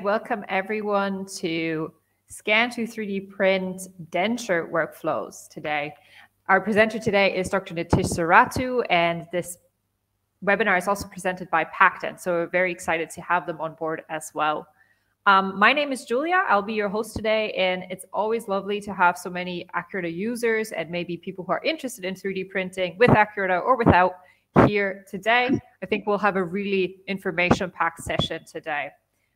welcome everyone to Scan to 3D Print Denture workflows today. Our presenter today is Dr. Nitish Surathu, and this webinar is also presented by Pac-Dent, so we're very excited to have them on board as well. My name is Julia. I'll be your host today, and it's always lovely to have so many Ackuretta users and maybe people who are interested in 3D printing with Ackuretta or without here today. I think we'll have a really information-packed session today.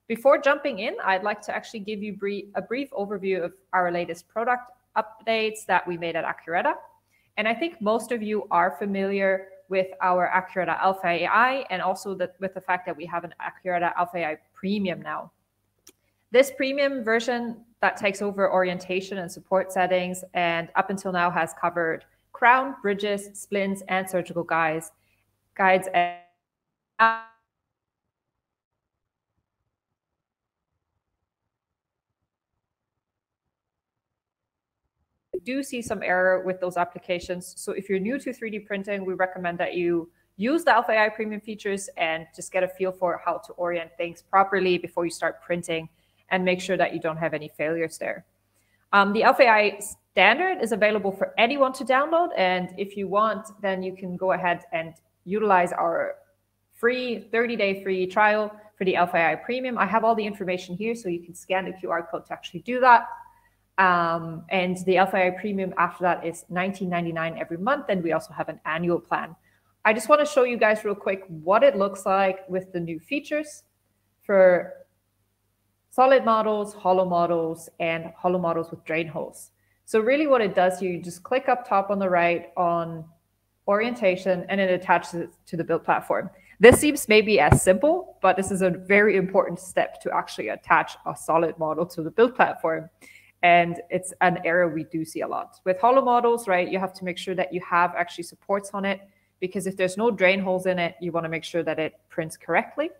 Before jumping in, I'd like to actually give you a brief overview of our latest product updates that we made at Ackuretta. And I think most of you are familiar with our Ackuretta Alpha AI and also with the fact that we have an Ackuretta Alpha AI Premium now. This premium version that takes over orientation and support settings and up until now has covered crown, bridges, splints, and surgical guides. And do see some error with those applications. So if you're new to 3D printing, we recommend that you use the Alpha AI Premium features and just get a feel for how to orient things properly before you start printing and make sure that you don't have any failures there. The Alpha AI standard is available for anyone to download. And if you want, then you can go ahead and utilize our free 30-day free trial for the Alpha AI Premium. I have all the information here, so you can scan the QR code to actually do that. And the Alpha AI Premium after that is $19.99 every month. And we also have an annual plan. I just want to show you guys real quick what it looks like with the new features for solid models, hollow models, and hollow models with drain holes. So really what it does here, you just click up top on the right on orientation, and it attaches it to the build platform. This seems maybe as simple, but this is a very important step to actually attach a solid model to the build platform. And it's an error we do see a lot. With hollow models, right, you have to make sure that you have actually supports on it, because if there's no drain holes in it, you want to make sure that it prints correctly.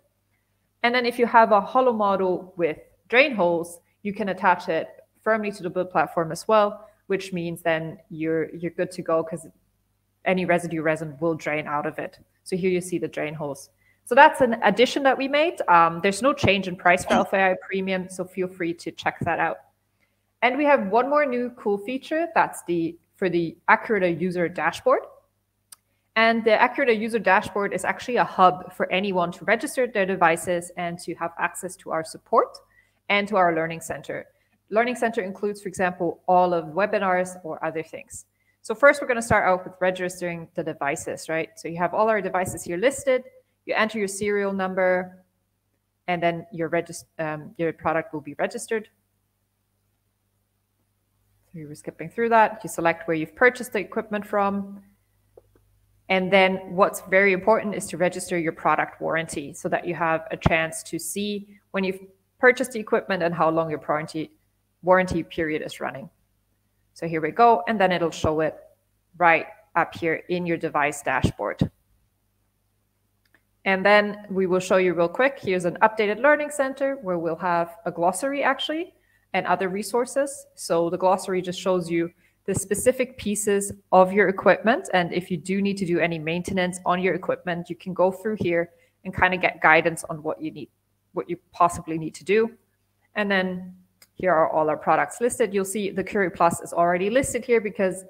And then if you have a hollow model with drain holes, you can attach it firmly to the build platform as well, which means then you're good to go because any residue resin will drain out of it. So here you see the drain holes. So that's an addition that we made. There's no change in price for Alpha AI Premium, so feel free to check that out. And we have one more new cool feature. That's for the Ackuretta user dashboard. And the Ackuretta user dashboard is actually a hub for anyone to register their devices and to have access to our support and to our Learning Center. Learning Center includes, for example, all of webinars or other things. So first, we're going to start out with registering the devices, right? So you have all our devices here listed. You enter your serial number, and then your product will be registered. So you were skipping through that. You select where you've purchased the equipment from. And then what's very important is to register your product warranty so that you have a chance to see when you've purchased the equipment and how long your warranty period is running. So here we go. And then it'll show it right up here in your device dashboard. And then we will show you real quick. Here's an updated Learning Center where we'll have a glossary actually and other resources. So the glossary just shows you the specific pieces of your equipment. And if you do need to do any maintenance on your equipment, you can go through here and kind of get guidance on what you possibly need to do. And then here are all our products listed. You'll see the Curie Plus is already listed here because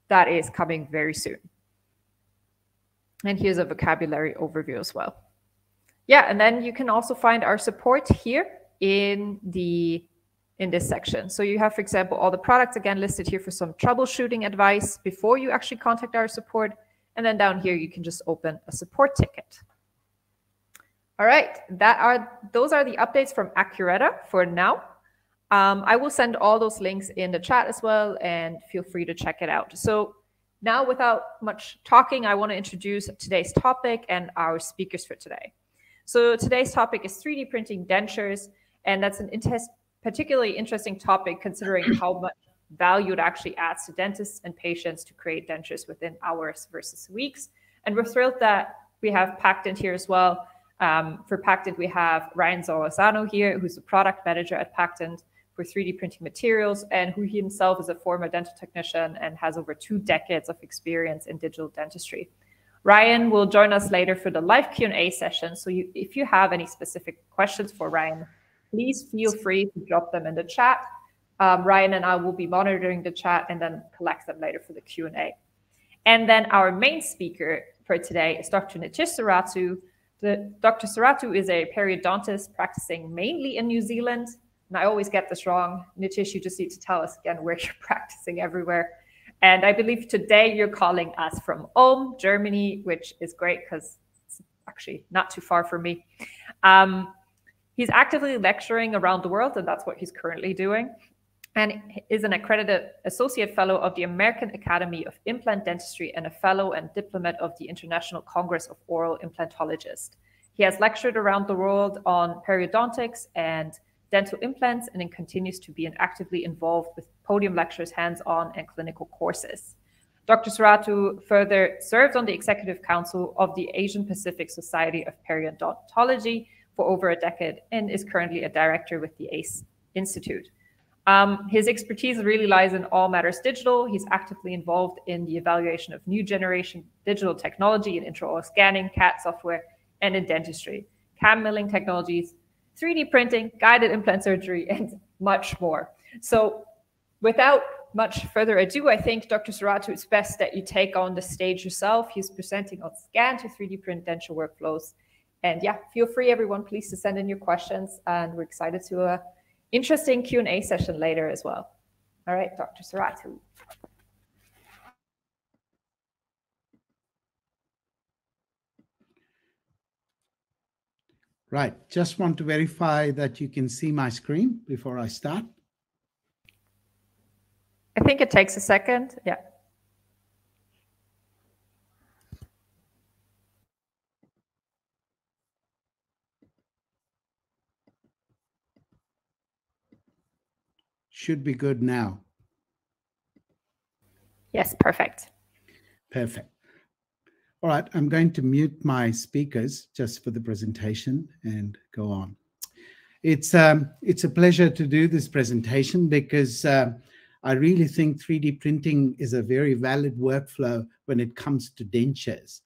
that is coming very soon. And here's a vocabulary overview as well. Yeah, and then you can also find our support here in this section. So you have, for example, all the products again listed here for some troubleshooting advice before you actually contact our support. And then down here, you can just open a support ticket. All right, those are the updates from Ackuretta for now. I will send all those links in the chat as well, and feel free to check it out. So now, without much talking, I want to introduce today's topic and our speakers for today. So today's topic is 3D printing dentures, and that's an particularly interesting topic considering how much value it actually adds to dentists and patients to create dentures within hours versus weeks. And we're thrilled that we have Pac-Dent here as well. For Pac-Dent, we have Ryan Solorzano here, who's the product manager at Pac-Dent for 3D printing materials, and who himself is a former dental technician and has over 2 decades of experience in digital dentistry. Ryan will join us later for the live Q&A session. So if you have any specific questions for Ryan, please feel free to drop them in the chat. Ryan and I will be monitoring the chat and then collect them later for the Q&A. And then our main speaker for today is Dr. Nitish Surathu. Dr. Surathu is a periodontist practicing mainly in New Zealand. And I always get this wrong. Nitish, you just need to tell us again where you're practicing everywhere. And I believe today you're calling us from Ulm, Germany, which is great because it's actually not too far from me. He's actively lecturing around the world, and that's what he's currently doing, and is an accredited associate fellow of the American Academy of Implant Dentistry and a fellow and diplomat of the International Congress of Oral Implantologists. He has lectured around the world on periodontics and dental implants, and then continues to be actively involved with podium lectures, hands-on, and clinical courses. Dr. Surathu further serves on the Executive Council of the Asian Pacific Society of Periodontology for over a decade and is currently a director with the ACE Institute. His expertise really lies in all matters digital. He's actively involved in the evaluation of new generation digital technology in intraoral scanning, CAD software, and in dentistry, CAM milling technologies, 3D printing, guided implant surgery, and much more. So without much further ado, I think, Dr. Surathu, it's best that you take on the stage yourself. He's presenting on scan to 3D print denture workflows. And yeah, feel free, everyone, please, to send in your questions. And we're excited to interesting Q&A session later as well. All right, Dr. Surathu. Right, just want to verify that you can see my screen before I start. I think it takes a second, yeah. Should be good now. Yes, perfect. Perfect. All right, I'm going to mute my speakers just for the presentation and go on. It's a pleasure to do this presentation because I really think 3D printing is a very valid workflow when it comes to dentures.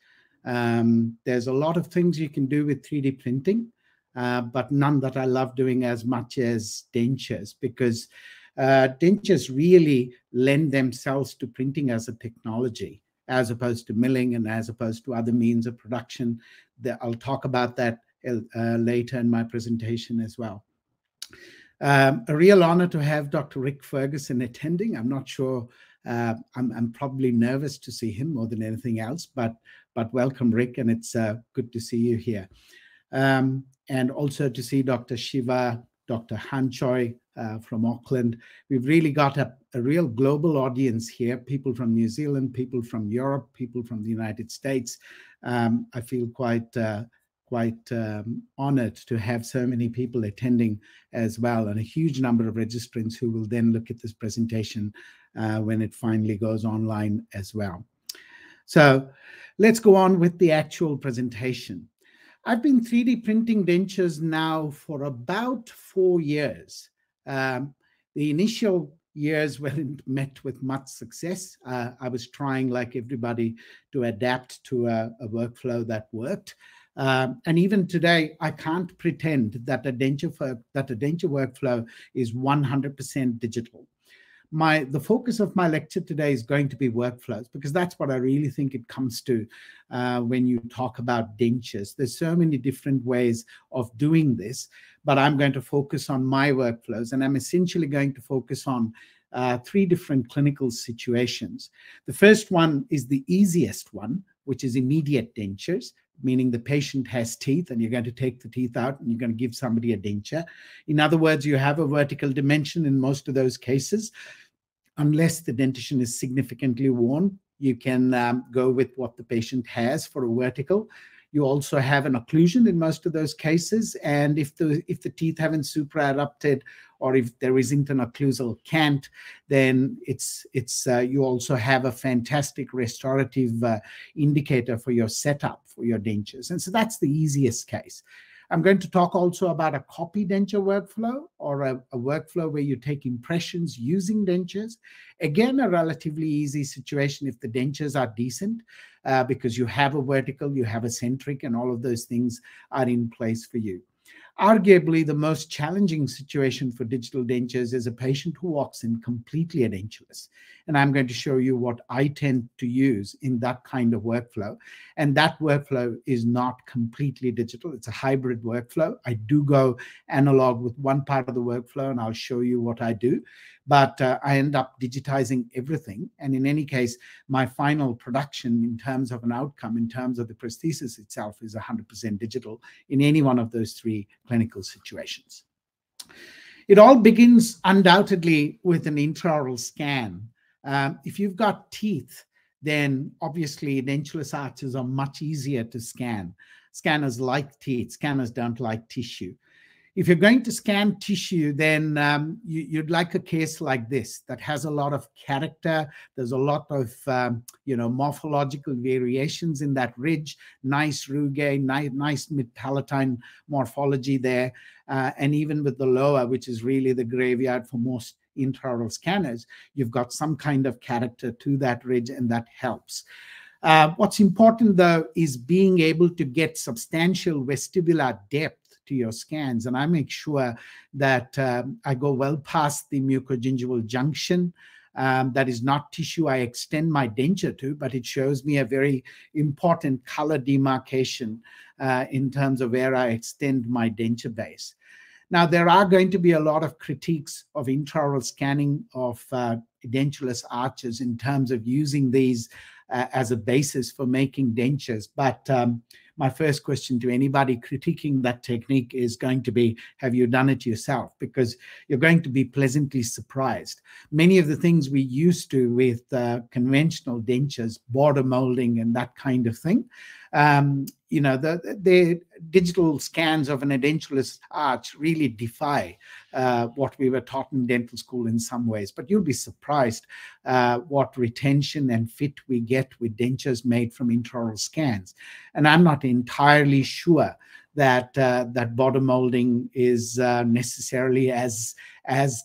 There's a lot of things you can do with 3D printing, but none that I love doing as much as dentures, because dentures really lend themselves to printing as a technology, as opposed to milling and as opposed to other means of production. I'll talk about that later in my presentation as well. A real honor to have Dr. Rick Ferguson attending. I'm not sure, I'm probably nervous to see him more than anything else, but welcome, Rick, and it's good to see you here. And also to see Dr. Shiva, Dr. Han Choi from Auckland. We've really got a real global audience here, people from New Zealand, people from Europe, people from the United States. I feel quite honored to have so many people attending as well, and a huge number of registrants who will then look at this presentation when it finally goes online as well. So let's go on with the actual presentation. I've been 3D printing dentures now for about 4 years. The initial years weren't met with much success. I was trying, like everybody, to adapt to a workflow that worked. And even today, I can't pretend that a denture workflow is 100% digital. The focus of my lecture today is going to be workflows, because that's what I really think it comes to when you talk about dentures. There's so many different ways of doing this, but I'm going to focus on my workflows, and I'm essentially going to focus on 3 different clinical situations. The first one is the easiest one, which is immediate dentures, meaning the patient has teeth and you're going to take the teeth out and you're going to give somebody a denture. In other words, you have a vertical dimension in most of those cases. Unless the dentition is significantly worn, you can go with what the patient has for a vertical. You also have an occlusion in most of those cases, and if the teeth haven't supra-erupted, or if there isn't an occlusal cant, then you also have a fantastic restorative indicator for your setup for your dentures. And so that's the easiest case. I'm going to talk also about a copy denture workflow, or a workflow where you take impressions using dentures. Again, a relatively easy situation if the dentures are decent, because you have a vertical, you have a centric, and all of those things are in place for you. Arguably, the most challenging situation for digital dentures is a patient who walks in completely edentulous. And I'm going to show you what I tend to use in that kind of workflow. And that workflow is not completely digital. It's a hybrid workflow. I do go analog with one part of the workflow, and I'll show you what I do. But I end up digitizing everything. And in any case, my final production in terms of an outcome, in terms of the prosthesis itself, is 100% digital in any one of those three clinical situations. It all begins undoubtedly with an intraoral scan. If you've got teeth, then obviously edentulous arches are much easier to scan. Scanners like teeth, scanners don't like tissue. If you're going to scan tissue, then you'd like a case like this that has a lot of character. There's a lot of morphological variations in that ridge, nice rugae, nice mid-palatine morphology there. And even with the lower, which is really the graveyard for most intraoral scanners, you've got some kind of character to that ridge, and that helps. What's important, though, is being able to get substantial vestibular depth to your scans. And I make sure that I go well past the mucogingival junction. That is not tissue I extend my denture to, but it shows me a very important color demarcation in terms of where I extend my denture base. Now, there are going to be a lot of critiques of intraoral scanning of edentulous arches in terms of using these as a basis for making dentures. But my first question to anybody critiquing that technique is going to be, have you done it yourself? Because you're going to be pleasantly surprised. Many of the things we used to with conventional dentures, border molding and that kind of thing, the digital scans of an edentulous arch really defy what we were taught in dental school in some ways. But you'll be surprised what retention and fit we get with dentures made from intraoral scans. And I'm not entirely sure that that border molding is necessarily as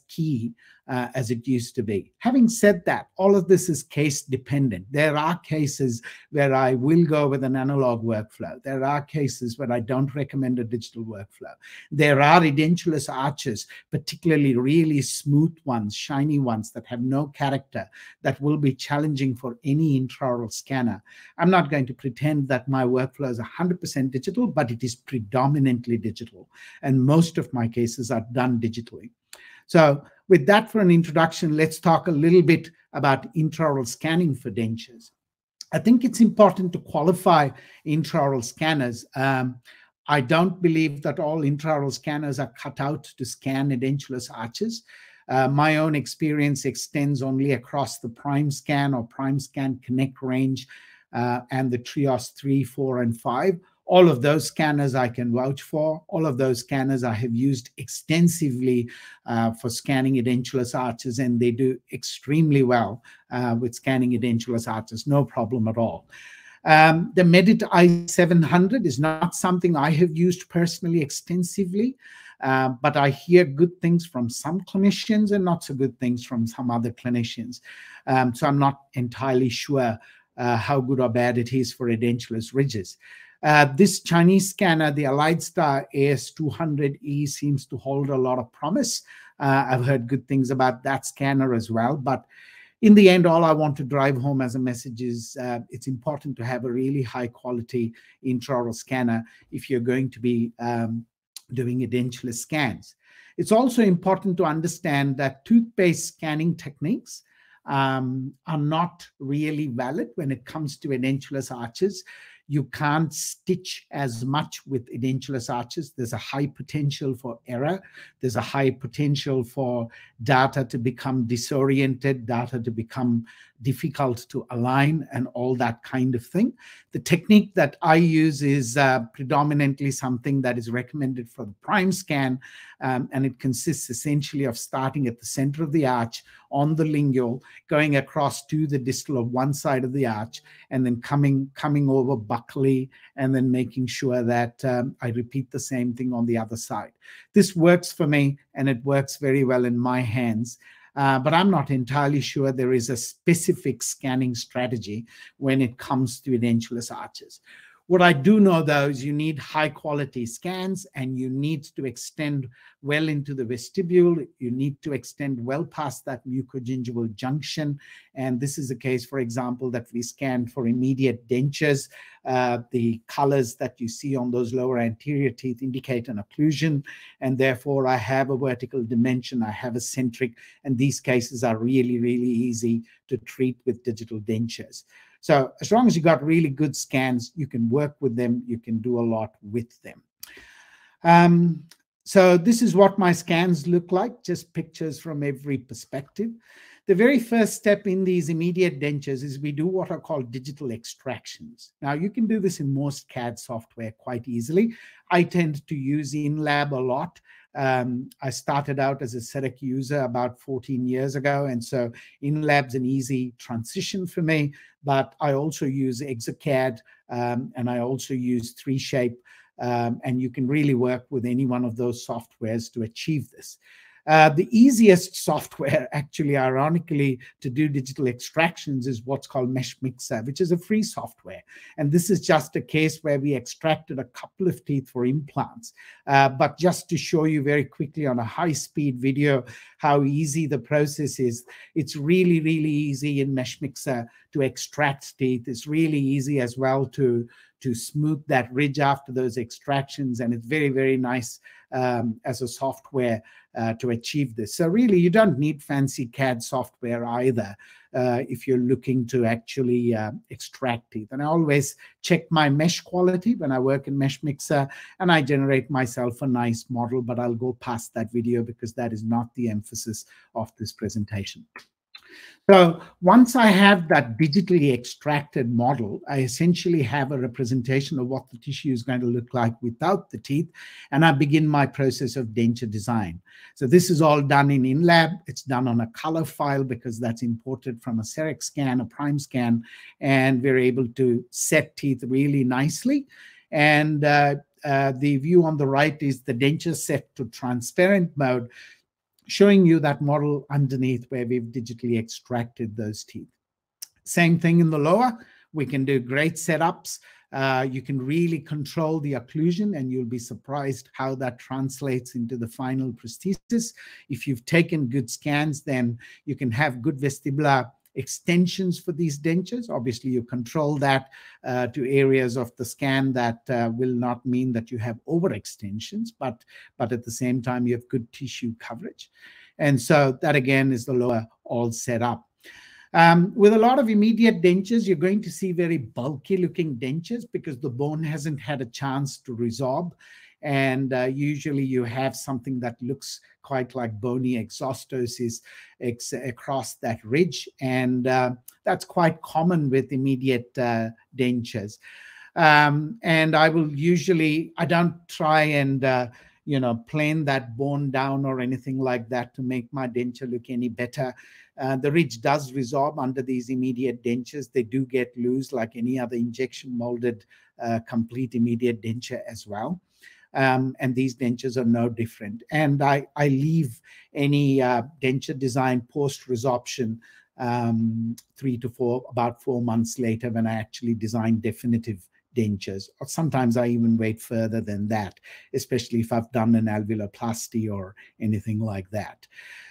key as it used to be. Having said that, all of this is case dependent. There are cases where I will go with an analog workflow. There are cases where I don't recommend a digital workflow. There are edentulous arches, particularly really smooth ones, shiny ones that have no character, that will be challenging for any intraoral scanner. I'm not going to pretend that my workflow is 100% digital, but it is predominantly digital. And most of my cases are done digitally. So with that for an introduction, let's talk a little bit about intraoral scanning for dentures. I think it's important to qualify intraoral scanners. I don't believe that all intraoral scanners are cut out to scan edentulous arches. My own experience extends only across the Prime Scan or Prime Scan Connect range and the Trios 3, 4, and 5. All of those scanners I can vouch for. All of those scanners I have used extensively for scanning edentulous arches, and they do extremely well with scanning edentulous arches, no problem at all. The Medit i700 is not something I have used personally extensively, but I hear good things from some clinicians and not so good things from some other clinicians. So I'm not entirely sure how good or bad it is for edentulous ridges. This Chinese scanner, the AlliedStar AS200E, seems to hold a lot of promise. I've heard good things about that scanner as well. But in the end, all I want to drive home as a message is it's important to have a really high quality intraoral scanner if you're going to be doing edentulous scans. It's also important to understand that tooth-based scanning techniques are not really valid when it comes to edentulous arches. You can't stitch as much with edentulous arches. There's a high potential for error. There's a high potential for data to become disoriented, data to become difficult to align, and all that kind of thing. The technique that I use is predominantly something that is recommended for the Prime Scan, and it consists essentially of starting at the center of the arch on the lingual, going across to the distal of one side of the arch, and then coming over buccally, and then making sure that I repeat the same thing on the other side. This works for me, and it works very well in my hands. But I'm not entirely sure there is a specific scanning strategy when it comes to edentulous arches. What I do know, though, is you need high quality scans, and you need to extend well into the vestibule. You need to extend well past that mucogingival junction. And this is a case, for example, that we scanned for immediate dentures. The colors that you see on those lower anterior teeth indicate an occlusion, and therefore I have a vertical dimension, I have a centric, and these cases are really, really easy to treat with digital dentures. So as long as you got really good scans, you can work with them, you can do a lot with them. So this is what my scans look like, just pictures from every perspective. The very first step in these immediate dentures is we do what are called digital extractions. Now, you can do this in most CAD software quite easily. I tend to use InLab a lot. I started out as a CEREC user about 14 years ago, and so InLab's an easy transition for me, but I also use ExaCAD, and I also use 3Shape, and you can really work with any one of those softwares to achieve this. The easiest software, actually, ironically, to do digital extractions is what's called Mesh Mixer, which is a free software. And this is just a case where we extracted a couple of teeth for implants. But just to show you very quickly on a high-speed video how easy the process is, it's really, really easy in Mesh Mixer to extract teeth. It's really easy as well to smooth that ridge after those extractions. And it's very, very nice as a software to achieve this. So really, you don't need fancy CAD software either if you're looking to actually extract teeth. And I always check my mesh quality when I work in Mesh Mixer, and I generate myself a nice model, but I'll go past that video because that is not the emphasis of this presentation. So once I have that digitally extracted model, I essentially have a representation of what the tissue is going to look like without the teeth, and I begin my process of denture design. So this is all done in InLab. It's done on a color file because that's imported from a CEREC scan, a prime scan, and we're able to set teeth really nicely. And the view on the right is the denture set to transparent mode, showing you that model underneath where we've digitally extracted those teeth. Same thing in the lower. We can do great setups. You can really control the occlusion, and you'll be surprised how that translates into the final prosthesis. If you've taken good scans, then you can have good vestibular extensions for these dentures. Obviously, you control that to areas of the scan that will not mean that you have overextensions, but at the same time, you have good tissue coverage. And so that, again, is the lower all set up. With a lot of immediate dentures, you're going to see very bulky looking dentures because the bone hasn't had a chance to resorb. And usually you have something that looks quite like bony exostosis across that ridge. And that's quite common with immediate dentures. And I don't try and plane that bone down or anything like that to make my denture look any better. The ridge does resorb under these immediate dentures. They do get loose like any other injection molded complete immediate denture as well. And these dentures are no different. And I leave any denture design post-resorption about 4 months later when I actually design definitive dentures. Or sometimes I even wait further than that, especially if I've done an alveoloplasty or anything like that.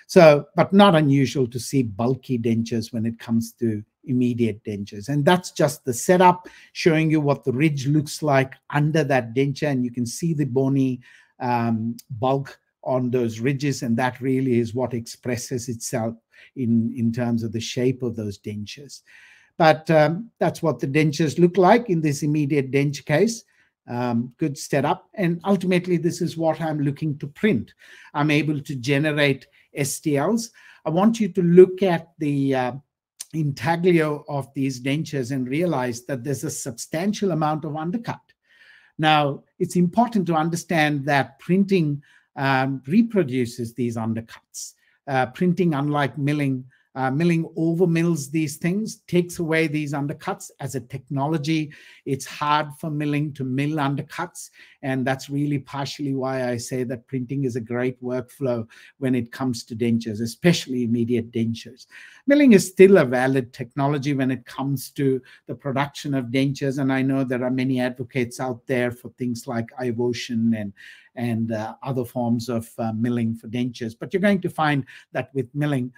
So, but not unusual to see bulky dentures when it comes to immediate dentures. And that's just the setup, showing you what the ridge looks like under that denture. And you can see the bony bulk on those ridges. And that really is what expresses itself in terms of the shape of those dentures. But that's what the dentures look like in this immediate denture case. Good setup. And ultimately, this is what I'm looking to print. I'm able to generate STLs. I want you to look at the intaglio of these dentures and realize that there's a substantial amount of undercut. Now, it's important to understand that printing reproduces these undercuts. Printing, unlike milling, Milling over mills these things, takes away these undercuts. As a technology, it's hard for milling to mill undercuts. And that's really partially why I say that printing is a great workflow when it comes to dentures, especially immediate dentures. Milling is still a valid technology when it comes to the production of dentures. And I know there are many advocates out there for things like iVotion and other forms of milling for dentures. But you're going to find that with milling,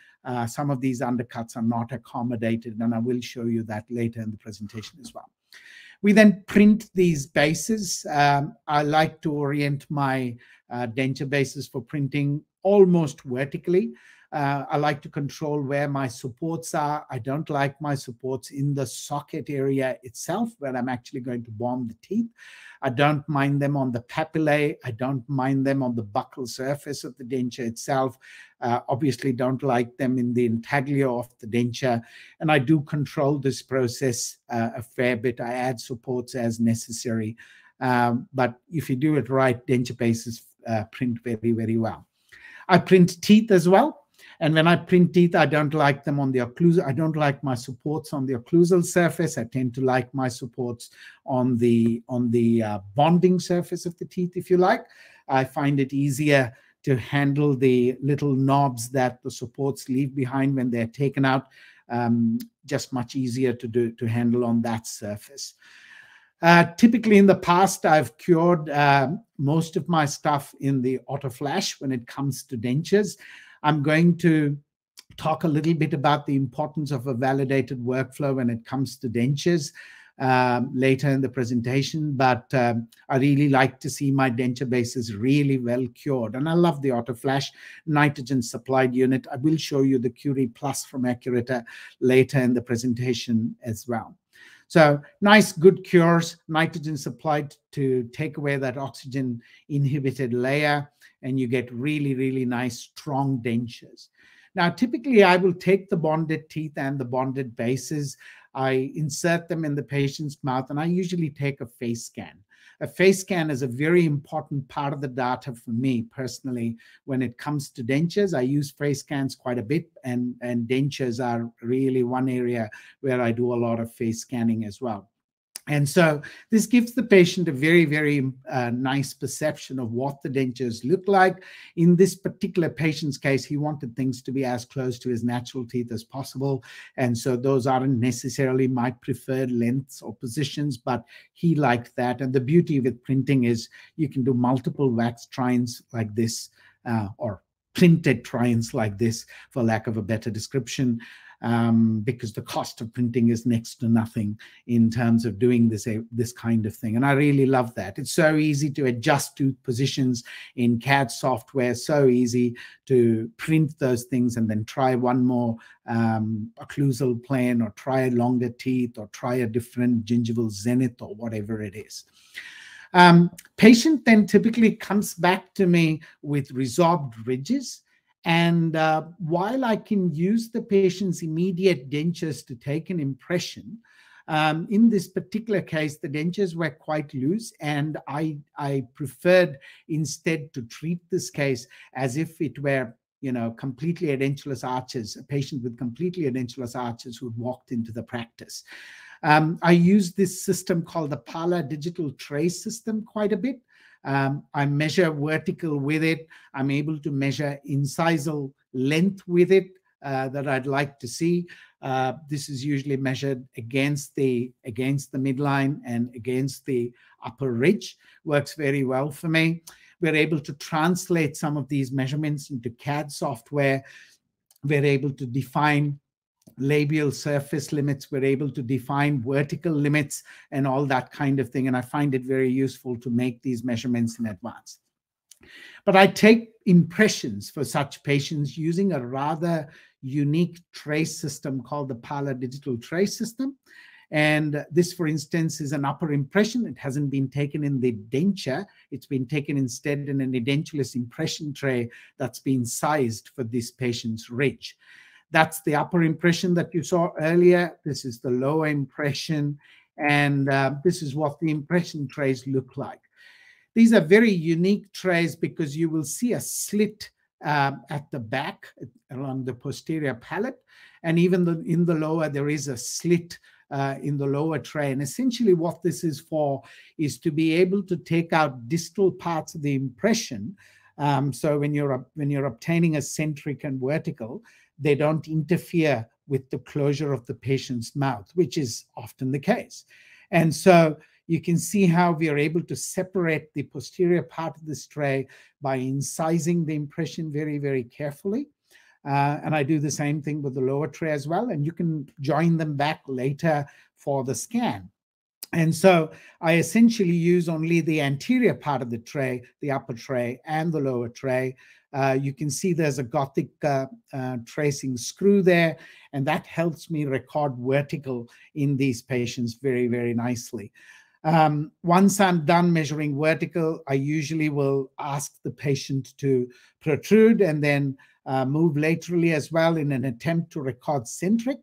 some of these undercuts are not accommodated, and I will show you that later in the presentation as well. We then print these bases. I like to orient my denture bases for printing almost vertically. I like to control where my supports are. I don't like my supports in the socket area itself where I'm actually going to bond the teeth. I don't mind them on the papillae. I don't mind them on the buccal surface of the denture itself. Obviously don't like them in the intaglio of the denture. And I do control this process a fair bit. I add supports as necessary. But if you do it right, denture bases print very, very well. I print teeth as well. And when I print teeth, I don't like them on the occlusal. I don't like my supports on the occlusal surface. I tend to like my supports on the bonding surface of the teeth, if you like. I find it easier to handle the little knobs that the supports leave behind when they're taken out. Just much easier to handle on that surface. Typically in the past, I've cured most of my stuff in the autoflash when it comes to dentures. I'm going to talk a little bit about the importance of a validated workflow when it comes to dentures later in the presentation, but I really like to see my denture bases really well cured. And I love the autoflash nitrogen supplied unit. I will show you the Curie Plus from Ackuretta later in the presentation as well. So nice, good cures, nitrogen supplied to take away that oxygen inhibited layer, and you get really, really nice, strong dentures. Now, typically, I will take the bonded teeth and the bonded bases. I insert them in the patient's mouth, and I usually take a face scan. A face scan is a very important part of the data for me personally. When it comes to dentures, I use face scans quite a bit, and dentures are really one area where I do a lot of face scanning as well. And so this gives the patient a very, very nice perception of what the dentures look like. In this particular patient's case, he wanted things to be as close to his natural teeth as possible. And so those aren't necessarily my preferred lengths or positions, but he liked that. And the beauty with printing is you can do multiple wax trines like this, or printed trines like this, for lack of a better description. Because the cost of printing is next to nothing in terms of doing this kind of thing. And I really love that. It's so easy to adjust tooth positions in CAD software, so easy to print those things and then try one more occlusal plane, or try a longer teeth, or try a different gingival zenith, or whatever it is. Patient then typically comes back to me with resorbed ridges. And while I can use the patient's immediate dentures to take an impression, in this particular case, the dentures were quite loose, and I preferred instead to treat this case as if it were, you know, completely edentulous arches, a patient with completely edentulous arches who walked into the practice. I use this system called the Parla digital tray system quite a bit. I measure vertical with it. I'm able to measure incisal length with it that I'd like to see. This is usually measured against the midline and against the upper ridge. Works very well for me. We're able to translate some of these measurements into CAD software. We're able to define labial surface limits. We're able to define vertical limits and all that kind of thing. And I find it very useful to make these measurements in advance. But I take impressions for such patients using a rather unique tray system called the Parla digital tray system. And this, for instance, is an upper impression. It hasn't been taken in the denture. It's been taken instead in an Edentulous impression tray that's been sized for this patient's ridge. That's the upper impression that you saw earlier. This is the lower impression. And this is what the impression trays look like. These are very unique trays because you will see a slit at the back along the posterior palate, and even in the lower there is a slit in the lower tray. And essentially what this is for is to be able to take out distal parts of the impression. So when you're obtaining a centric and vertical, they don't interfere with the closure of the patient's mouth, which is often the case. And so you can see how we are able to separate the posterior part of this tray by incising the impression very, very carefully. And I do the same thing with the lower tray as well. And you can join them back later for the scan. And so I essentially use only the anterior part of the tray, the upper tray and the lower tray. You can see there's a Gothic tracing screw there, and that helps me record vertical in these patients very, very nicely. Once I'm done measuring vertical, I usually will ask the patient to protrude and then move laterally as well in an attempt to record centric.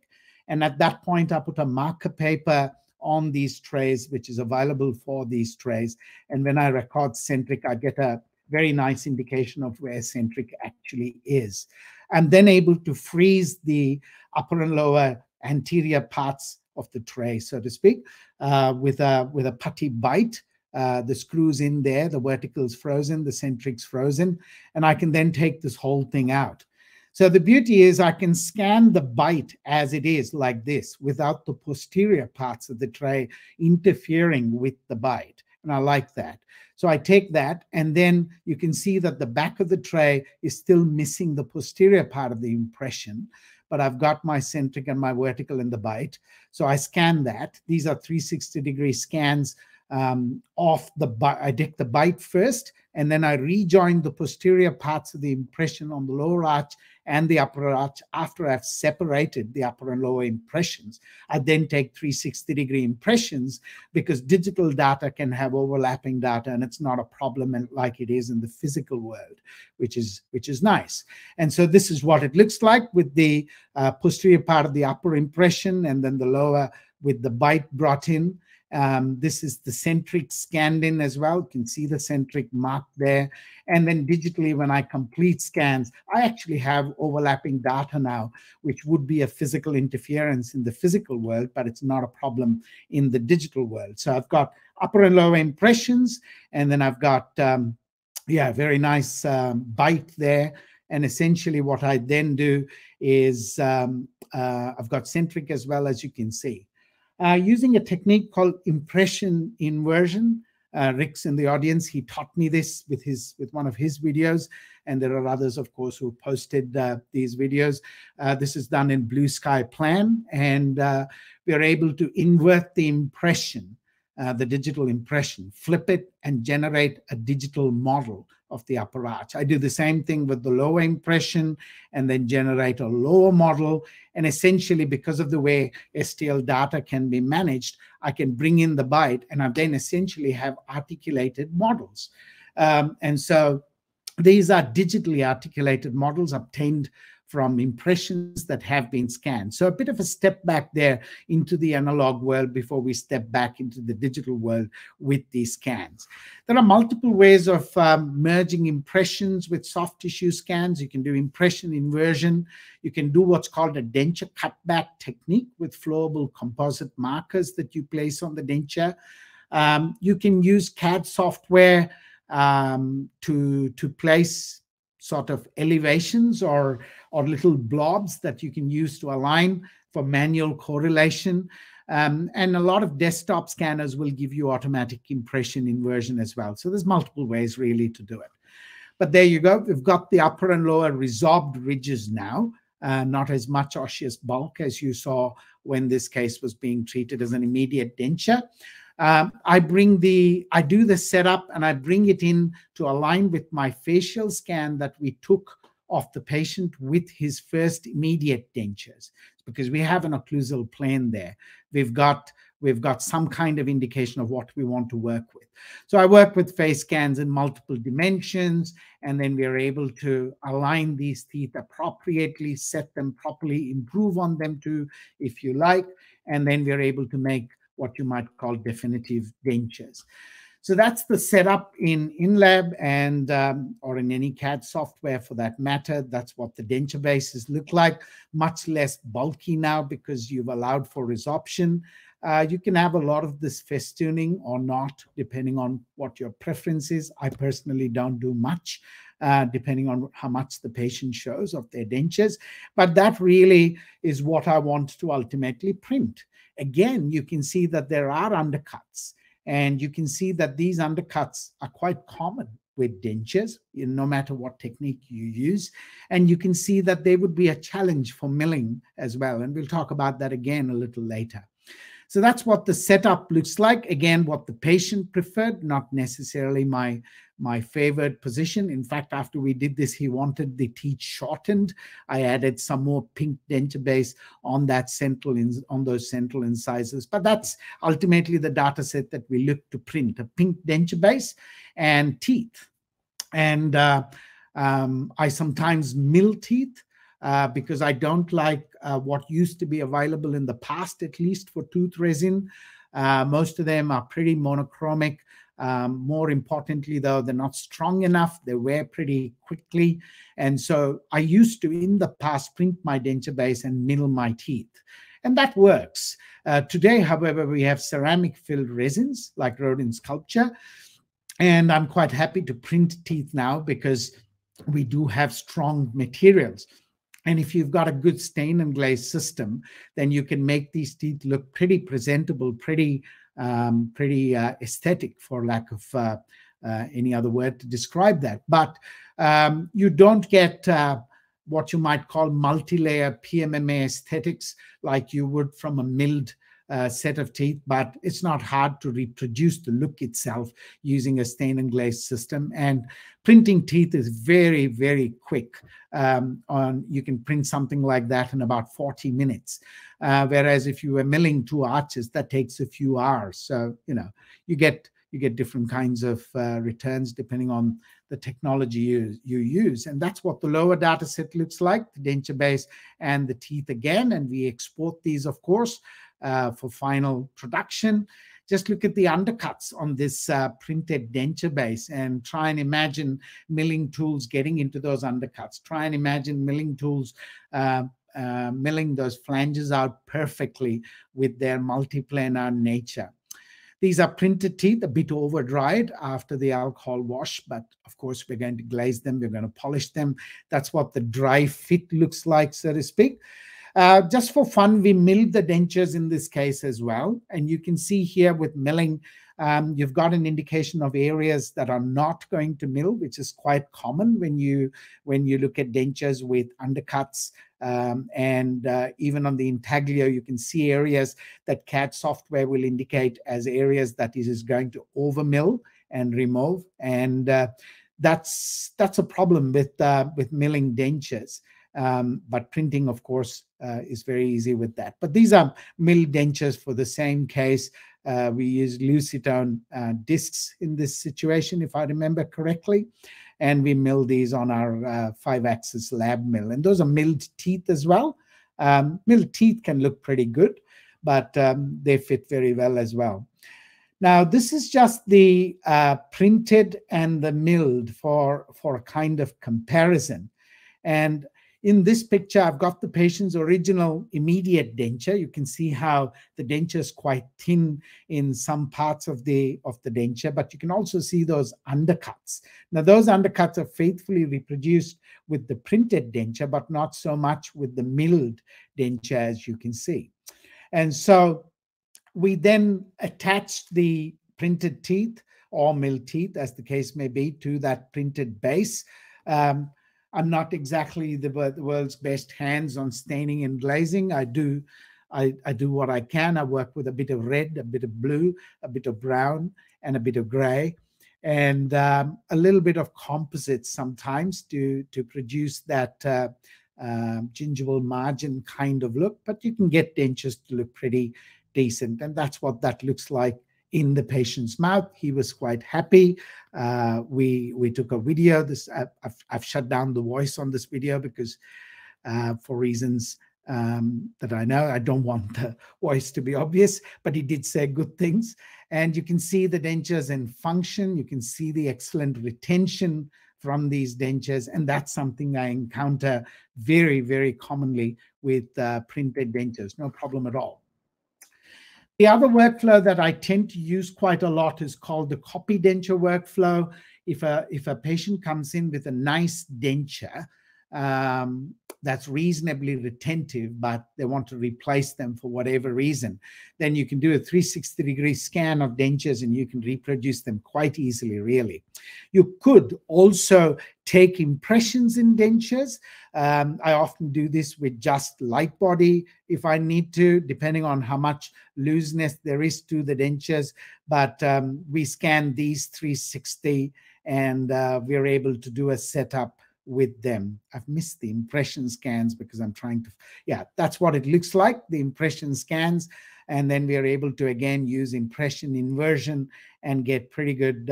And at that point, I put a marker paper on these trays, which is available for these trays. And when I record centric, I get a very nice indication of where centric actually is. I'm then able to freeze the upper and lower anterior parts of the tray, so to speak, with a putty bite. The screws in there, the vertical's frozen, the centric's frozen, and I can then take this whole thing out. So the beauty is I can scan the bite as it is, like this, without the posterior parts of the tray interfering with the bite. And I like that. So I take that, and then you can see that the back of the tray is still missing the posterior part of the impression, but I've got my centric and my vertical in the bite. So I scan that. These are 360-degree scans off the bite. I take the bite first, and then I rejoin the posterior parts of the impression on the lower arch and the upper arch after I've separated the upper and lower impressions. I then take 360-degree impressions, because digital data can have overlapping data, and it's not a problem like it is in the physical world, which is nice. And so this is what it looks like with the posterior part of the upper impression, and then the lower with the bite brought in. This is the centric scanned in as well. You can see the centric mark there. And then digitally, when I complete scans, I actually have overlapping data now, which would be a physical interference in the physical world, but it's not a problem in the digital world. So I've got upper and lower impressions, and then I've got, very nice bite there. And essentially what I then do is I've got centric as well, as you can see. Using a technique called impression inversion. Rick's in the audience. He taught me this with one of his videos, and there are others, of course, who posted these videos. This is done in Blue Sky Plan, and we are able to invert the impression, the digital impression, flip it, and generate a digital model of the upper arch. I do the same thing with the lower impression, and then generate a lower model. And essentially, because of the way STL data can be managed, I can bring in the bite, and I then essentially have articulated models. And so these are digitally articulated models obtained from impressions that have been scanned. So a bit of a step back there into the analog world before we step back into the digital world with these scans. There are multiple ways of merging impressions with soft tissue scans. You can do impression inversion. You can do what's called a denture cutback technique with flowable composite markers that you place on the denture. You can use CAD software to place sort of elevations or little blobs that you can use to align for manual correlation. And a lot of desktop scanners will give you automatic impression inversion as well. So there's multiple ways really to do it. But there you go. We've got the upper and lower resorbed ridges now, not as much osseous bulk as you saw when this case was being treated as an immediate denture. I do the setup, and I bring it in to align with my facial scan that we took of the patient with his first immediate dentures, because we have an occlusal plane there. We've got some kind of indication of what we want to work with. So I work with face scans in multiple dimensions, and then we are able to align these teeth appropriately, set them properly, improve on them too, if you like, and then we are able to make what you might call definitive dentures. So that's the setup in InLab and or in any CAD software for that matter. That's what the denture bases look like. Much less bulky now because you've allowed for resorption. You can have a lot of this festooning or not, depending on what your preference is. I personally don't do much, depending on how much the patient shows of their dentures. But that really is what I want to ultimately print. Again, you can see that there are undercuts. And you can see that these undercuts are quite common with dentures, no matter what technique you use. And you can see that they would be a challenge for milling as well. And we'll talk about that again a little later. So that's what the setup looks like. Again, what the patient preferred, not necessarily my favorite position. In fact, after we did this, he wanted the teeth shortened. I added some more pink denture base on that on those central incisors. But that's ultimately the data set that we look to print, a pink denture base and teeth. And I sometimes mill teeth. Because I don't like what used to be available in the past, at least for tooth resin. Most of them are pretty monochromic. More importantly, though, they're not strong enough. They wear pretty quickly. And so I used to, in the past, print my denture base and mill my teeth. And that works. Today, however, we have ceramic-filled resins, like Rodin sculpture. And I'm quite happy to print teeth now because we do have strong materials. And if you've got a good stain and glaze system, then you can make these teeth look pretty presentable, pretty aesthetic, for lack of any other word to describe that. But you don't get what you might call multi-layer PMMA aesthetics like you would from a milled set of teeth, but it's not hard to reproduce the look itself using a stain and glaze system. And printing teeth is very, very quick. You can print something like that in about 40 minutes. Whereas if you were milling 2 arches, that takes a few hours. So, you get different kinds of returns depending on the technology you use. And that's what the lower data set looks like, the denture base and the teeth again. And we export these, of course, for final production. Just look at the undercuts on this printed denture base and try and imagine milling tools getting into those undercuts. Try and imagine milling tools milling those flanges out perfectly with their multiplanar nature. These are printed teeth, a bit over-dried after the alcohol wash, but of course we're going to glaze them, we're going to polish them. That's what the dry fit looks like, so to speak. Just for fun, we milled the dentures in this case as well. And you can see here with milling, you've got an indication of areas that are not going to mill, which is quite common when you look at dentures with undercuts. And even on the intaglio, you can see areas that CAD software will indicate as areas that it is going to overmill and remove. And that's a problem with milling dentures. But printing, of course, is very easy with that. But these are milled dentures for the same case. We use Lucitone discs in this situation, if I remember correctly. And we mill these on our 5-axis lab mill. And those are milled teeth as well. Milled teeth can look pretty good, but they fit very well as well. Now, this is just the printed and the milled for a kind of comparison. And in this picture, I've got the patient's original immediate denture. You can see how the denture is quite thin in some parts of the denture, but you can also see those undercuts. Now, those undercuts are faithfully reproduced with the printed denture, but not so much with the milled denture, as you can see. And so we then attached the printed teeth or milled teeth, as the case may be, to that printed base. I'm not exactly the world's best hands on staining and glazing. I do what I can. I work with a bit of red, a bit of blue, a bit of brown, and a bit of gray, and a little bit of composites sometimes to produce that gingival margin kind of look. But you can get dentures to look pretty decent, and that's what that looks like in the patient's mouth. He was quite happy. We took a video. I've shut down the voice on this video because for reasons that I know. I don't want the voice to be obvious, but he did say good things. And you can see the dentures in function. You can see the excellent retention from these dentures. And that's something I encounter very, very commonly with printed dentures. No problem at all. The other workflow that I tend to use quite a lot is called the copy denture workflow. If a patient comes in with a nice denture, that's reasonably retentive, but they want to replace them for whatever reason, then you can do a 360-degree scan of dentures and you can reproduce them quite easily, really. You could also take impressions in dentures. I often do this with just light body if I need to, depending on how much looseness there is to the dentures. But we scan these 360 and we're able to do a setup with them. I've missed the impression scans because I'm trying to, yeah, that's what it looks like, the impression scans. And then we are able to, again, use impression inversion and get pretty good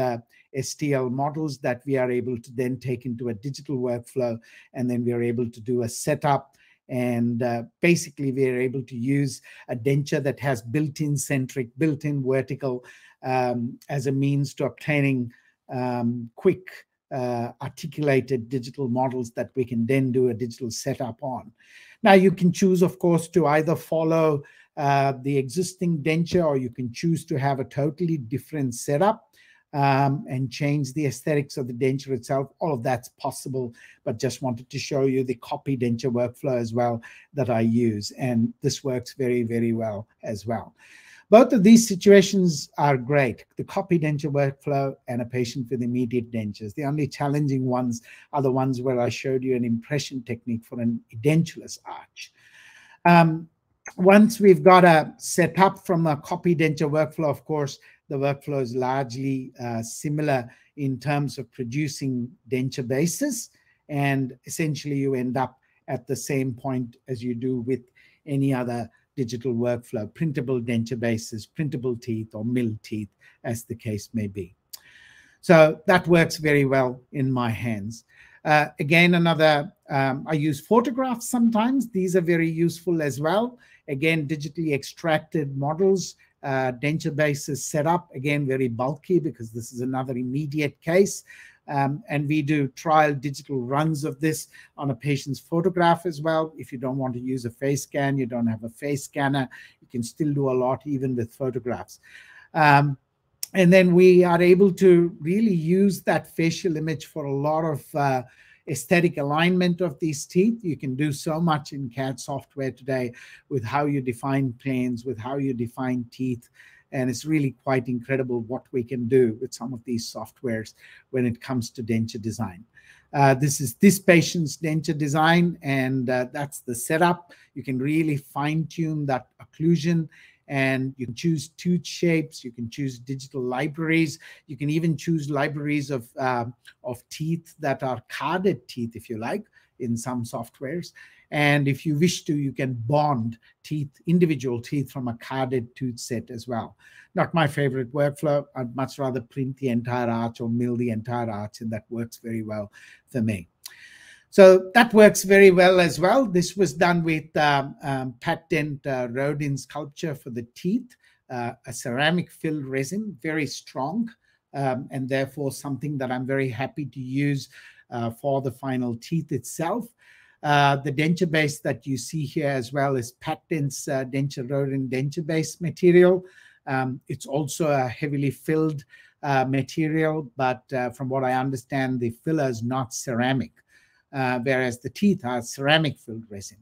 STL models that we are able to then take into a digital workflow. And then we are able to do a setup. And basically, we are able to use a denture that has built-in centric, built-in vertical as a means to obtaining quick articulated digital models that we can then do a digital setup on. Now, you can choose, of course, to either follow the existing denture, or you can choose to have a totally different setup and change the aesthetics of the denture itself. All of that's possible, but just wanted to show you the copy denture workflow as well that I use. And this works very, very well as well. Both of these situations are great, the copy denture workflow and a patient with immediate dentures. The only challenging ones are the ones where I showed you an impression technique for an edentulous arch. Once we've got a setup from a copy denture workflow, of course, the workflow is largely similar in terms of producing denture bases. And essentially, you end up at the same point as you do with any other digital workflow, printable denture bases, printable teeth, or milled teeth, as the case may be. So that works very well in my hands. Again, another, I use photographs sometimes. These are very useful as well. Again, digitally extracted models, denture bases set up, again, very bulky because this is another immediate case. And we do trial digital runs of this on a patient's photograph as well. If you don't want to use a face scan, you don't have a face scanner, you can still do a lot even with photographs. And then we are able to really use that facial image for a lot of aesthetic alignment of these teeth. You can do so much in CAD software today with how you define planes, with how you define teeth. And it's really quite incredible what we can do with some of these softwares when it comes to denture design. This is this patient's denture design, and that's the setup. You can really fine-tune that occlusion, and you can choose tooth shapes. You can choose digital libraries. You can even choose libraries of teeth that are carded teeth, if you like, in some softwares. And if you wish to, you can bond teeth, individual teeth from a carded tooth set as well. Not my favorite workflow. I'd much rather print the entire arch or mill the entire arch, and that works very well for me. So that works very well as well. This was done with Pac-Dent Rodin sculpture for the teeth, a ceramic filled resin, very strong, and therefore something that I'm very happy to use for the final teeth itself. The denture base that you see here as well is Pac-Dent's denture Rodin denture base material. It's also a heavily filled material, but from what I understand, the filler is not ceramic, whereas the teeth are ceramic filled resin.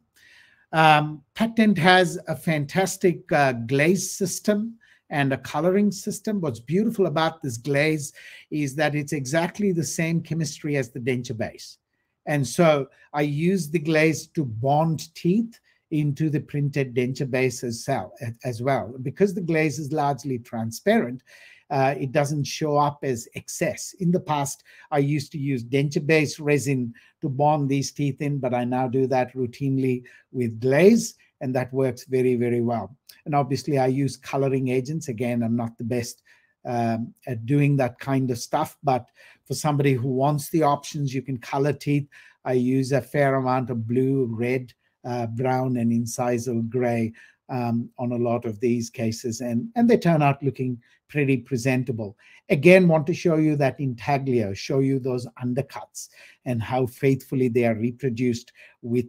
Pac-Dent has a fantastic glaze system and a coloring system. What's beautiful about this glaze is that it's exactly the same chemistry as the denture base. And so I use the glaze to bond teeth into the printed denture base as well. Because the glaze is largely transparent, it doesn't show up as excess. In the past, I used to use denture-based resin to bond these teeth in, but I now do that routinely with glaze, and that works very, very well. And obviously, I use coloring agents. Again, I'm not the best at doing that kind of stuff, but for somebody who wants the options, you can color teeth. I use a fair amount of blue, red, brown and incisal gray on a lot of these cases, and they turn out looking pretty presentable. Again, want to show you that intaglio, show you those undercuts and how faithfully they are reproduced with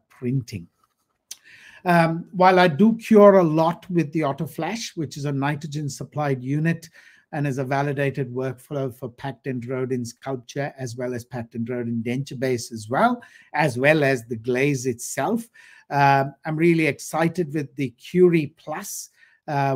printing. While I do cure a lot with the AutoFlash, which is a nitrogen supplied unit and is a validated workflow for Pac-Dent Rodin sculpture, as well as Pac-Dent Rodin denture base as well as the glaze itself. I'm really excited with the Curie Plus,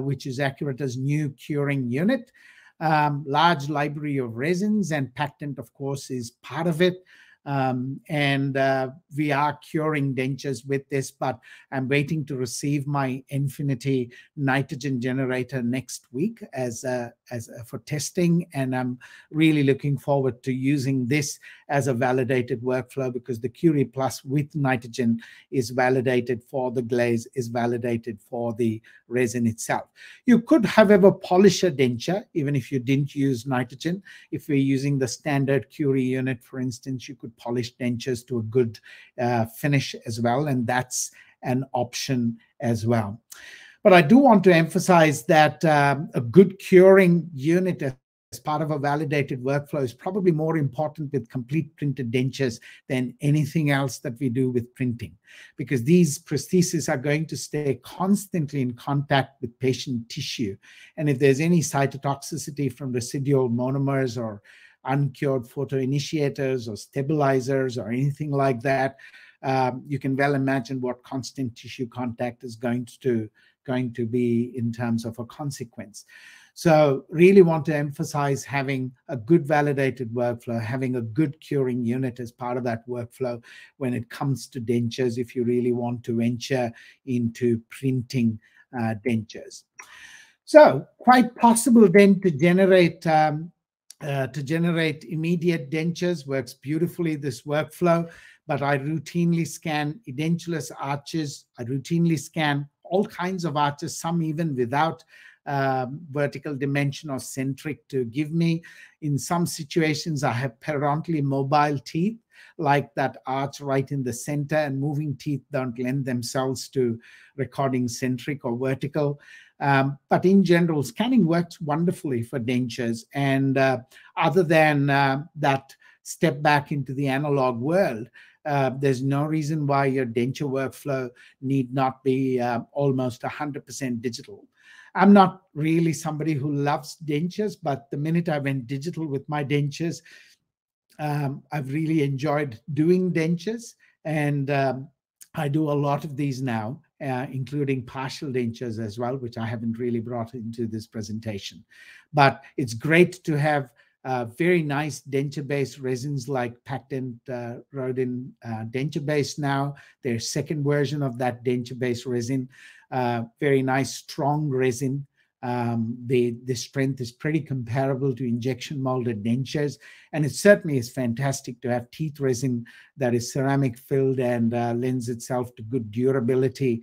which is Accuretta's new curing unit. Large library of resins, and Pac-Dent, of course, is part of it. We are curing dentures with this, but I'm waiting to receive my Infinity nitrogen generator next week for testing, and I'm really looking forward to using this as a validated workflow, because the Curie Plus with nitrogen is validated for the glaze, is validated for the resin itself. You could, however, polish a denture even if you didn't use nitrogen. If we're using the standard Curie unit, for instance, you could polish dentures to a good finish as well, and that's an option as well. But I do want to emphasize that a good curing unit as part of a validated workflow is probably more important with complete printed dentures than anything else that we do with printing, because these prostheses are going to stay constantly in contact with patient tissue. And if there's any cytotoxicity from residual monomers or uncured photoinitiators or stabilizers or anything like that, you can well imagine what constant tissue contact is going to be in terms of a consequence. So really want to emphasize having a good validated workflow, having a good curing unit as part of that workflow when it comes to dentures, if you really want to venture into printing dentures. So quite possible then to generate immediate dentures. Works beautifully, this workflow, but I routinely scan edentulous arches. I routinely scan all kinds of arches, some even without vertical dimension or centric to give me. In some situations, I have periodontally mobile teeth, like that arch right in the center, and moving teeth don't lend themselves to recording centric or vertical. But in general, scanning works wonderfully for dentures. And other than that step back into the analog world, there's no reason why your denture workflow need not be almost 100% digital. I'm not really somebody who loves dentures, but the minute I went digital with my dentures, I've really enjoyed doing dentures, and I do a lot of these now, including partial dentures as well, which I haven't really brought into this presentation. But it's great to have very nice denture-based resins like Pac-Dent Rodin denture base now. Their second version of that denture-based resin, very nice, strong resin. The strength is pretty comparable to injection molded dentures, and it certainly is fantastic to have teeth resin that is ceramic filled and lends itself to good durability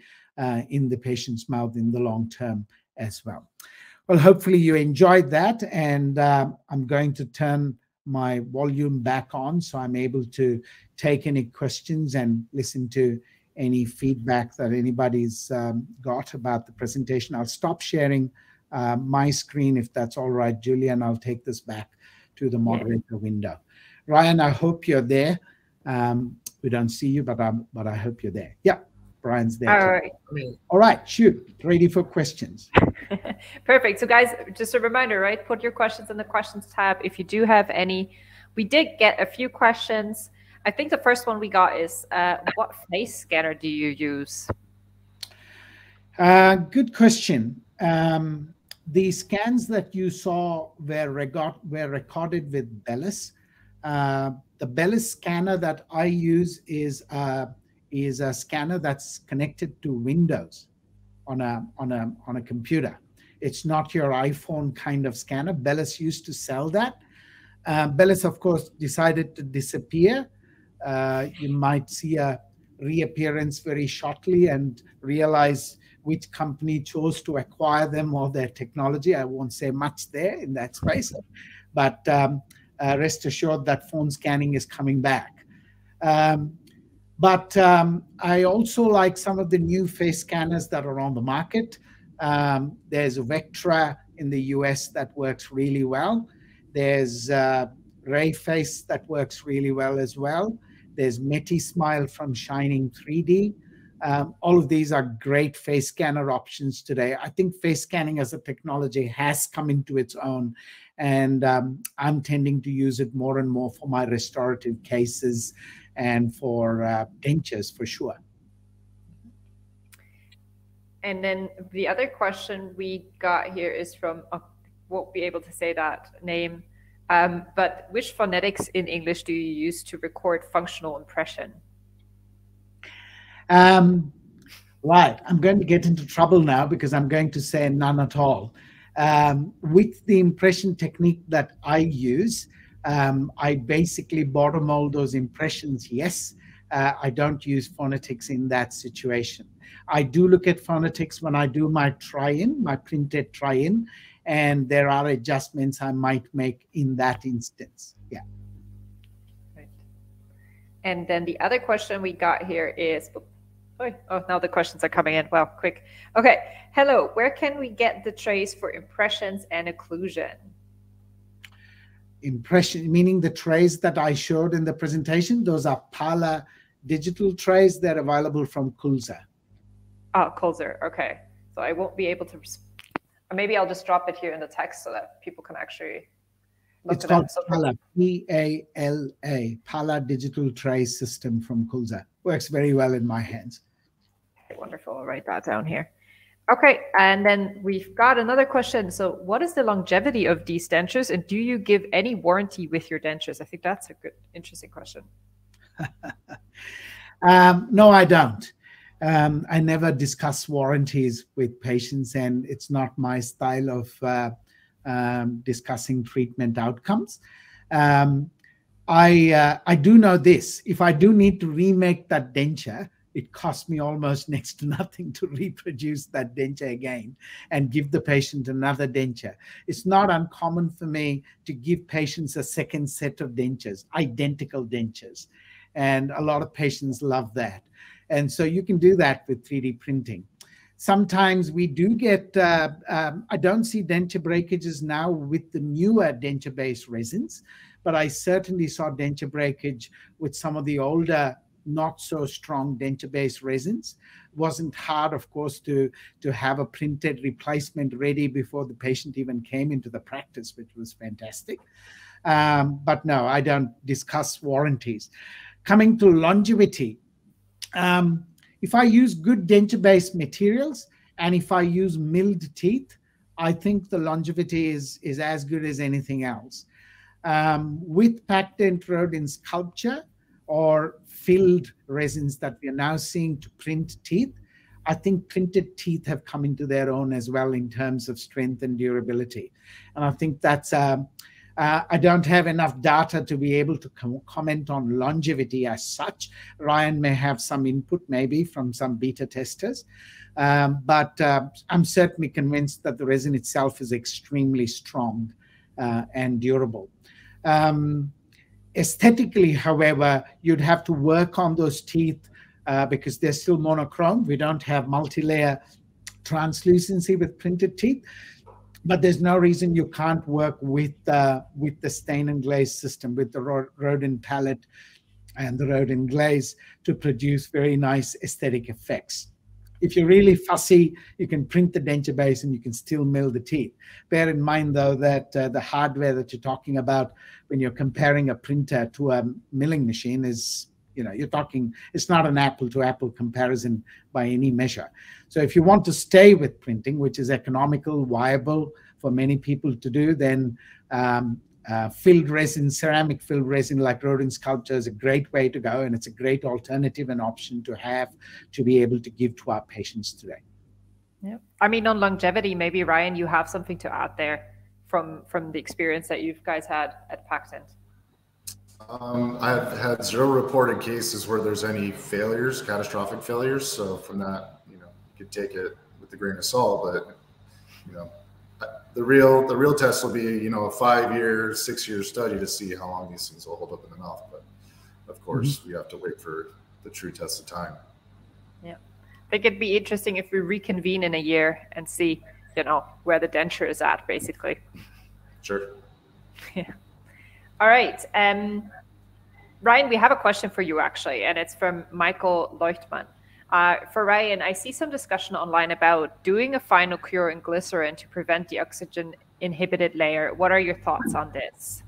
in the patient's mouth in the long term as well. Well, hopefully you enjoyed that, and I'm going to turn my volume back on so I'm able to take any questions and listen to any feedback that anybody's got about the presentation. I'll stop sharing my screen if that's all right, Julia, and I'll take this back to the moderator window. Ryan, I hope you're there. We don't see you, but I hope you're there. Yeah, Brian's there. All right. All right, shoot, ready for questions. Perfect. So guys, just a reminder, right? Put your questions in the questions tab if you do have any. We did get a few questions. I think the first one we got is, what face scanner do you use? Good question. The scans that you saw were recorded with Bellis. The Bellis scanner that I use is a scanner that's connected to Windows on a computer. It's not your iPhone kind of scanner. Bellis used to sell that. Bellis, of course, decided to disappear. You might see a reappearance very shortly and realize which company chose to acquire them or their technology. I won't say much there in that space, but rest assured that phone scanning is coming back. But I also like some of the new face scanners that are on the market. There's Vectra in the US that works really well. There's Rayface that works really well as well. There's MetiSmile from Shining 3D. All of these are great face scanner options today. I think face scanning as a technology has come into its own, and I'm tending to use it more and more for my restorative cases and for dentures for sure. And then the other question we got here is from, won't be able to say that name, but which phonetics in English do you use to record functional impression? Right, I'm going to get into trouble now because I'm going to say none at all. With the impression technique that I use, I basically bottom mold those impressions, yes. I don't use phonetics in that situation. I do look at phonetics when I do my try-in, my printed try-in, and there are adjustments I might make in that instance. Yeah. Right. And then the other question we got here is, oh, now the questions are coming in. Well, quick. Okay. Hello, where can we get the trays for impressions and occlusion? Impression, meaning the trays that I showed in the presentation, those are Pala digital trays. They're available from Kulza. Oh, Kulzer. Okay. So I won't be able to, maybe I'll just drop it here in the text so that people can actually look it's at called it. So Pala, P-A-L-A, Pala digital tray system from Kulza. Works very well in my hands. Okay, wonderful. I'll write that down here. Okay, and then we've got another question. So what is the longevity of these dentures, and do you give any warranty with your dentures? I think that's a good, interesting question. No, I don't. I never discuss warranties with patients, and it's not my style of discussing treatment outcomes. I do know this. If I do need to remake that denture, it costs me almost next to nothing to reproduce that denture again and give the patient another denture. It's not uncommon for me to give patients a second set of dentures, identical dentures. And a lot of patients love that. And so you can do that with 3D printing. Sometimes we do get, I don't see denture breakages now with the newer denture-based resins, but I certainly saw denture breakage with some of the older, not so strong denture-based resins. It wasn't hard, of course, to have a printed replacement ready before the patient even came into the practice, which was fantastic. But no, I don't discuss warranties. Coming to longevity, if I use good denture-based materials and if I use milled teeth, I think the longevity is as good as anything else. With Pac-Dent Rodin sculpture or filled resins that we are now seeing to print teeth, I think printed teeth have come into their own as well in terms of strength and durability. And I think that's, I don't have enough data to be able to comment on longevity as such. Ryan may have some input maybe from some beta testers, but I'm certainly convinced that the resin itself is extremely strong and durable. Aesthetically, however, you'd have to work on those teeth because they're still monochrome. We don't have multi-layer translucency with printed teeth, but there's no reason you can't work with the stain and glaze system, with the Rodin palette and the Rodin glaze to produce very nice aesthetic effects. If you're really fussy, you can print the denture base and you can still mill the teeth. Bear in mind, though, that the hardware that you're talking about when you're comparing a printer to a milling machine is, you're talking, it's not an apple-to-apple comparison by any measure. So if you want to stay with printing, which is economical, viable for many people to do, then filled resin, ceramic filled resin like Rodin sculpture is a great way to go, and it's a great alternative and option to have to be able to give to our patients today. Yeah, I mean, on longevity, maybe Ryan, you have something to add there from the experience that you guys had at Pac-Dent. I've had 0 reported cases where there's any failures, catastrophic failures. So from that, you could take it with a grain of salt, but the real test will be, a 5-year, 6-year study to see how long these things will hold up in the mouth. But of course, we have to wait for the true test of time. Yeah, I think it'd be interesting if we reconvene in a year and see, you know, where the denture is at, basically. Sure. Yeah. All right. Ryan, we have a question for you, actually, and it's from Michael Leuchtmann. For Ryan, I see some discussion online about doing a final cure in glycerin to prevent the oxygen-inhibited layer. What are your thoughts on this?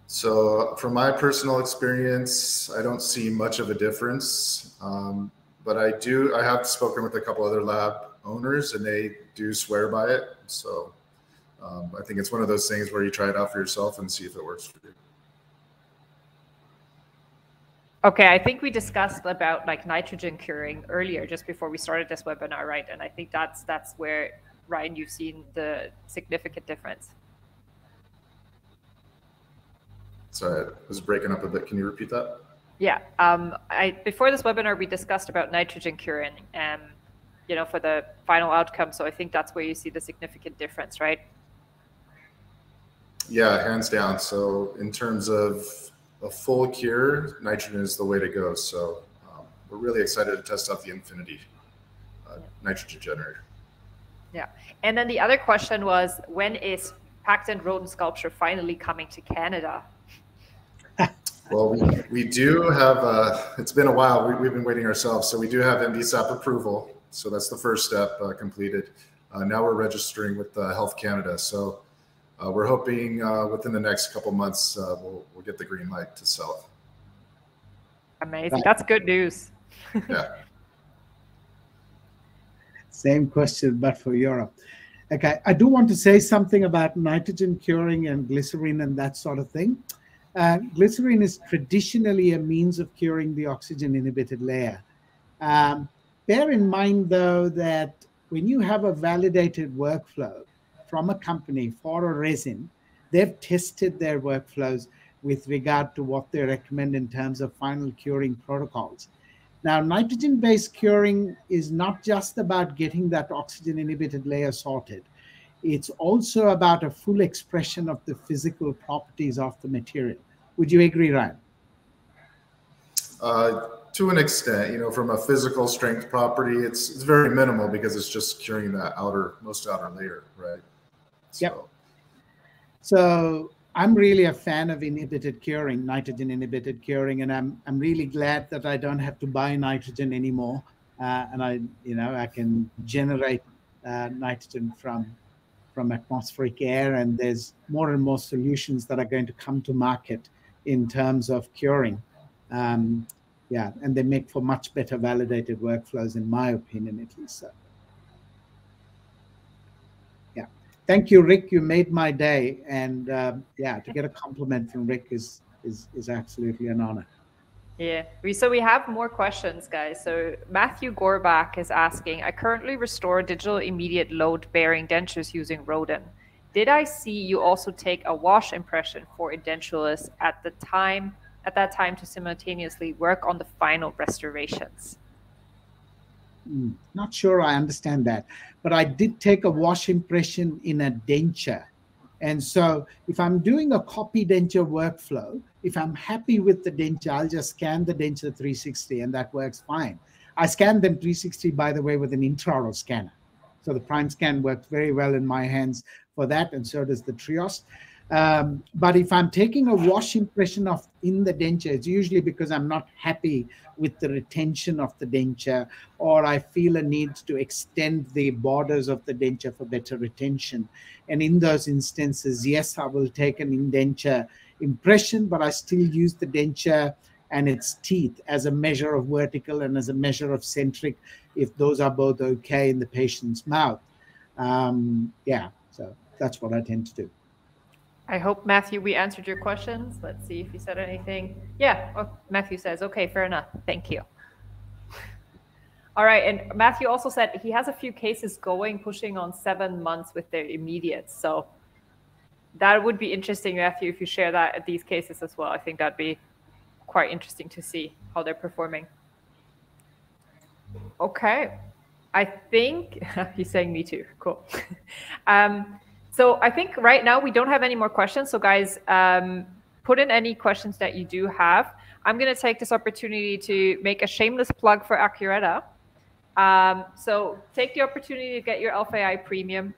So from my personal experience, I don't see much of a difference, but I have spoken with a couple other lab owners, and they do swear by it. So I think it's one of those things where you try it out for yourself and see if it works for you. Okay, I think we discussed about like nitrogen curing earlier, just before we started this webinar, right? And I think that's where, Ryan, you've seen the significant difference. Sorry, I was breaking up a bit. Can you repeat that? Yeah, before this webinar, we discussed about nitrogen curing, you know, for the final outcome. So I think that's where you see the significant difference, right? Yeah, hands down. So in terms of a full cure, nitrogen is the way to go. So we're really excited to test out the Infinity nitrogen generator. Yeah, and then the other question was, when is Pac-Dent rodent sculpture finally coming to Canada? Well, we do have, it's been a while, we've been waiting ourselves. So we do have MDSAP approval. So that's the first step completed. Now we're registering with Health Canada. So we're hoping within the next couple months, we'll get the green light to sell it. Amazing. That's good news. Yeah. Same question, but for Europe. Okay, I do want to say something about nitrogen curing and glycerin and that sort of thing. Glycerin is traditionally a means of curing the oxygen-inhibited layer. Bear in mind, though, that when you have a validated workflow from a company for a resin, they've tested their workflows with regard to what they recommend in terms of final curing protocols. Now, nitrogen-based curing is not just about getting that oxygen-inhibited layer sorted. It's also about a full expression of the physical properties of the material. Would you agree, Ryan? To an extent, you know, from a physical strength property, it's very minimal because it's just curing that most outer layer, right? So. Yep. So I'm really a fan of inhibited curing, nitrogen inhibited curing, and I'm really glad that I don't have to buy nitrogen anymore, and I can generate nitrogen from atmospheric air, and there's more and more solutions that are going to come to market in terms of curing. Yeah, and they make for much better validated workflows, in my opinion, at least. So, yeah, thank you, Rick. You made my day, and yeah, to get a compliment from Rick is absolutely an honor. Yeah, so we have more questions, guys. So Matthew Gorbach is asking, I currently restore digital immediate load-bearing dentures using Rodin. Did I see you also take a wash impression for Edentulous at that time to simultaneously work on the final restorations? Not sure I understand that, but I did take a wash impression in a denture. And so if I'm doing a copy denture workflow, if I'm happy with the denture, I'll just scan the denture 360 and that works fine. I scan them 360, by the way, with an intraoral scanner. So the prime scan works very well in my hands for that, and so does the Trios. But if I'm taking a wash impression in the denture, it's usually because I'm not happy with the retention of the denture, or I feel a need to extend the borders of the denture for better retention. And in those instances, yes, I will take an indenture impression, but I still use the denture and its teeth as a measure of vertical and as a measure of centric, if those are both okay in the patient's mouth. Yeah, so that's what I tend to do. I hope, Matthew, we answered your questions. Let's see if you said anything. Yeah, oh, Matthew says, okay, fair enough. Thank you. All right, and Matthew also said he has a few cases pushing on 7 months with their immediates. So that would be interesting, Matthew, if you share these cases as well. I think that'd be quite interesting to see how they're performing. Okay, I think he's saying me too. Cool. So I think right now we don't have any more questions. So guys, put in any questions that you do have. I'm going to take this opportunity to make a shameless plug for Ackuretta. So take the opportunity to get your Alpha Premium.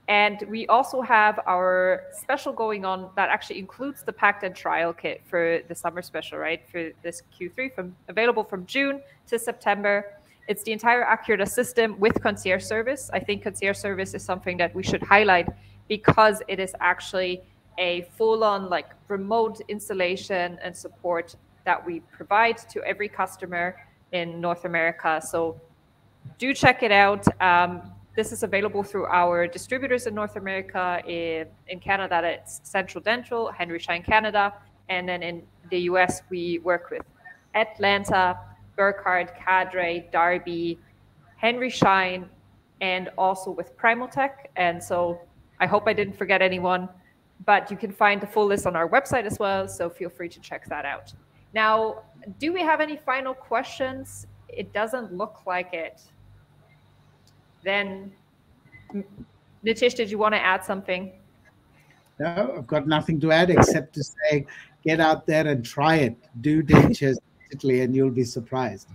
And we also have our special going on that actually includes the Pac-Dent trial kit for the summer special, right? For this Q3, available from June to September. It's the entire Ackuretta system with concierge service. I think concierge service is something that we should highlight because it is actually a full-on like remote installation and support that we provide to every customer in North America. So do check it out. This is available through our distributors in North America. In Canada, it's Central Dental, Henry Schein Canada. And then in the US, we work with Atlanta, Burkhardt, Cadre, Darby, Henry Schein, and also with Primaltech. And so I hope I didn't forget anyone, but you can find the full list on our website as well. So feel free to check that out. Now, do we have any final questions? It doesn't look like it. Then, Nitish, did you want to add something? No, I've got nothing to add except to say, get out there and try it. Do dentures digitally and you'll be surprised.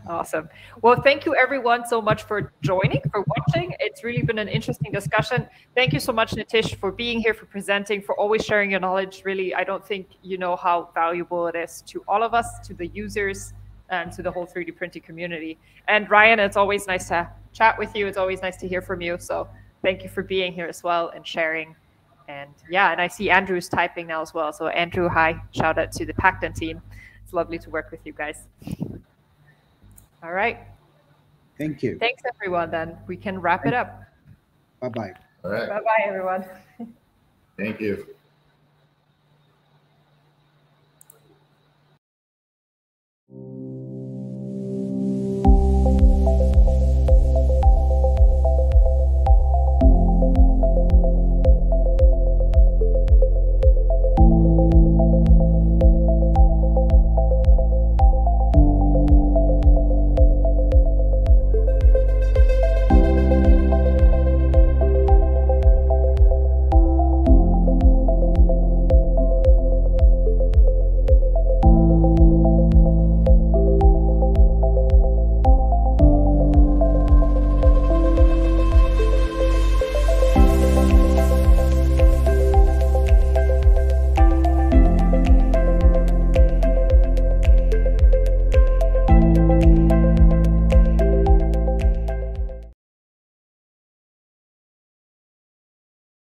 Awesome. Well, thank you everyone so much for joining, for watching. It's really been an interesting discussion. Thank you so much, Nitish, for being here, for presenting, for always sharing your knowledge. Really, I don't think you know how valuable it is to all of us, to the users, and to the whole 3D printing community. And Ryan, it's always nice to chat with you. It's always nice to hear from you. So thank you for being here as well and sharing. And yeah, and I see Andrew's typing now as well. So Andrew, hi, shout out to the Pac-Dent team. It's lovely to work with you guys. All right. Thank you. Thanks, everyone. Then we can wrap it up. Bye-bye. All right. Bye-bye, everyone. Thank you.